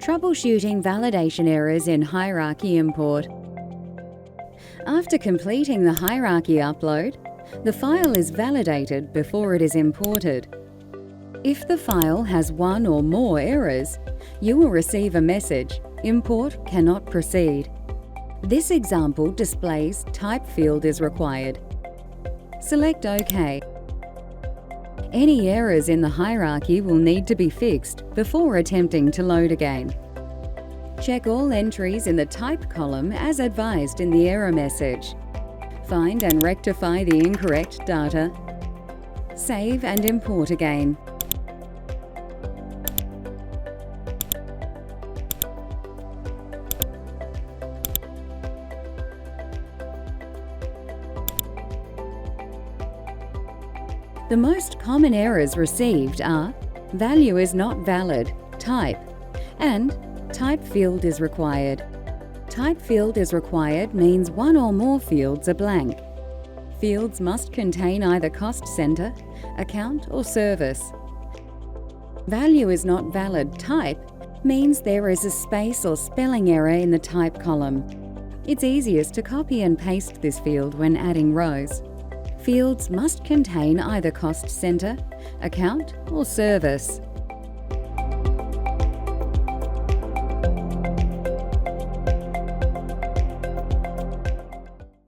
Troubleshooting validation errors in hierarchy import. After completing the hierarchy upload, the file is validated before it is imported. If the file has one or more errors, you will receive a message, "Import cannot proceed." This example displays type field is required. Select OK. Any errors in the hierarchy will need to be fixed before attempting to load again. Check all entries in the type column as advised in the error message. Find and rectify the incorrect data. Save and import again. The most common errors received are value is not valid, type, and type field is required. Type field is required means one or more fields are blank. Fields must contain either cost center, account, or service. Value is not valid, type means there is a space or spelling error in the type column. It's easiest to copy and paste this field when adding rows. Fields must contain either cost center, account, or service.